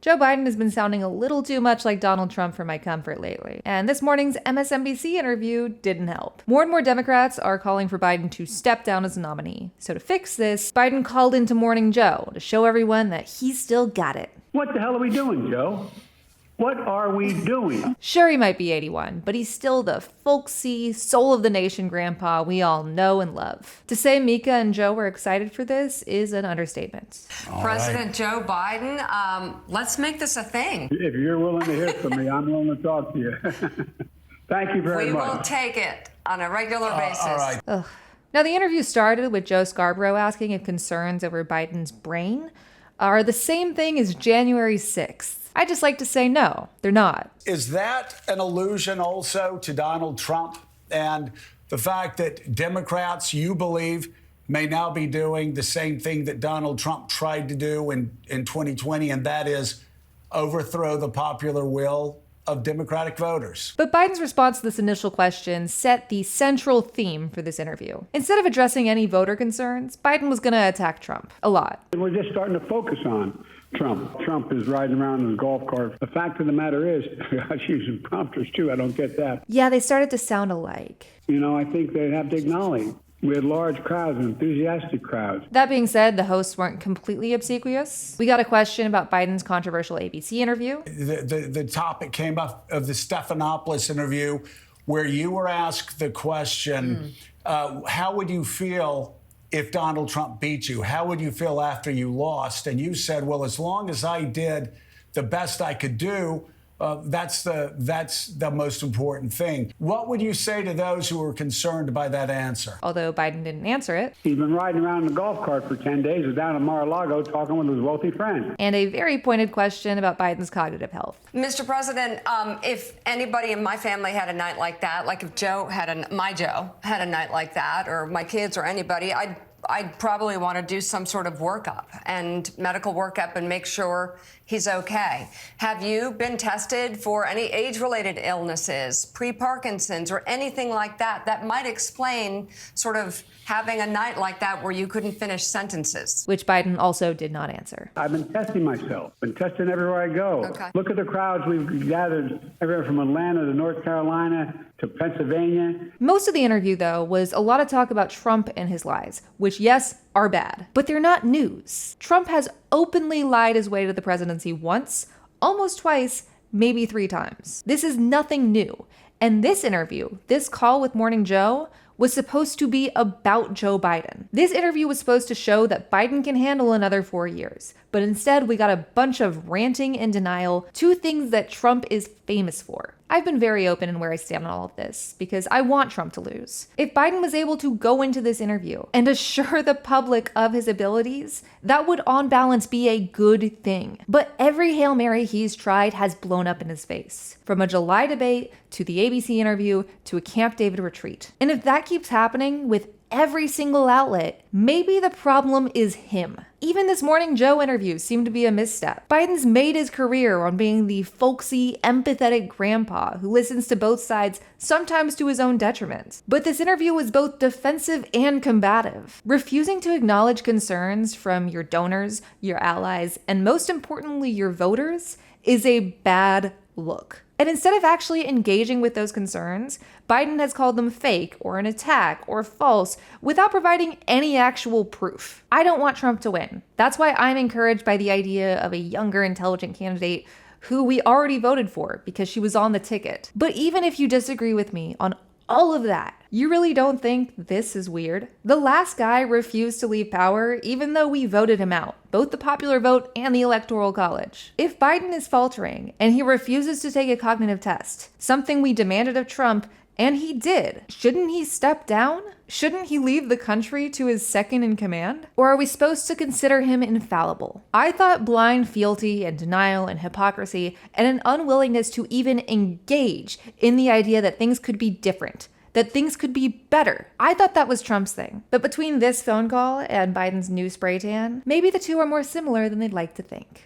Joe Biden has been sounding a little too much like Donald Trump for my comfort lately, and this morning's MSNBC interview didn't help. More and more Democrats are calling for Biden to step down as a nominee. So to fix this, Biden called into Morning Joe to show everyone that he's still got it. What the hell are we doing, Joe? What are we doing? Sure, he might be 81, but he's still the folksy, soul of the nation grandpa we all know and love. To say Mika and Joe were excited for this is an understatement. President Joe Biden, let's make this a thing. If you're willing to hear from me, I'm willing to talk to you. Thank you very much. We will take it on a regular basis. All right. Ugh. Now, the interview started with Joe Scarborough asking if concerns over Biden's brain are the same thing as January 6th. I just like to say no, they're not. Is that an allusion also to Donald Trump and the fact that Democrats, you believe, may now be doing the same thing that Donald Trump tried to do in 2020, and that is overthrow the popular will of Democratic voters? But Biden's response to this initial question set the central theme for this interview. Instead of addressing any voter concerns, Biden was going to attack Trump a lot. We're just starting to focus on Trump. Trump is riding around in his golf cart. The fact of the matter is, I was using prompters too. I don't get that. Yeah, they started to sound alike. You know, I think they have to acknowledge we had large crowds, enthusiastic crowds. That being said, the hosts weren't completely obsequious. We got a question about Biden's controversial ABC interview. The topic came up of the Stephanopoulos interview where you were asked the question, how would you feel if Donald Trump beat you? How would you feel after you lost? And you said, well, as long as I did the best I could do, that's the most important thing. What would you say to those who are concerned by that answer? Although Biden didn't answer it. He's been riding around in a golf cart for 10 days. He's down in Mar-a-Lago talking with his wealthy friend. And a very pointed question about Biden's cognitive health. Mr. President, if anybody in my family had a night like that, like if my Joe had a night like that, or my kids or anybody, I'd probably want to do some sort of workup and medical workup and make sure he's okay. Have you been tested for any age-related illnesses, pre-Parkinson's, or anything like that that might explain sort of having a night like that where you couldn't finish sentences? Which Biden also did not answer. I've been testing myself, been testing everywhere I go. Okay. Look at the crowds we've gathered everywhere from Atlanta to North Carolina to Pennsylvania. Most of the interview, though, was a lot of talk about Trump and his lies, which, yes, are bad, but they're not news. Trump has openly lied his way to the presidency once, almost twice, maybe 3 times. This is nothing new. And this interview, this call with Morning Joe, was supposed to be about Joe Biden. This interview was supposed to show that Biden can handle another 4 years. But instead, we got a bunch of ranting and denial, 2 things that Trump is famous for. I've been very open in where I stand on all of this, because I want Trump to lose. If Biden was able to go into this interview and assure the public of his abilities, that would on balance be a good thing. But every Hail Mary he's tried has blown up in his face. From a July debate, to the ABC interview, to a Camp David retreat. And if that keeps happening with every single outlet, maybe the problem is him. Even this Morning Joe interview seemed to be a misstep. Biden's made his career on being the folksy, empathetic grandpa who listens to both sides, sometimes to his own detriment. But this interview was both defensive and combative. Refusing to acknowledge concerns from your donors, your allies, and most importantly, your voters, is a bad look. And instead of actually engaging with those concerns, Biden has called them fake or an attack or false without providing any actual proof. I don't want Trump to win. That's why I'm encouraged by the idea of a younger, intelligent candidate who we already voted for because she was on the ticket. But even if you disagree with me on all of that, you really don't think this is weird? The last guy refused to leave power even though we voted him out, both the popular vote and the Electoral College. If Biden is faltering and he refuses to take a cognitive test, something we demanded of Trump, and he did, shouldn't he step down? Shouldn't he leave the country to his second in command? Or are we supposed to consider him infallible? I thought blind fealty and denial and hypocrisy and an unwillingness to even engage in the idea that things could be different, that things could be better. I thought that was Trump's thing. But between this phone call and Biden's new spray tan, maybe the two are more similar than they'd like to think.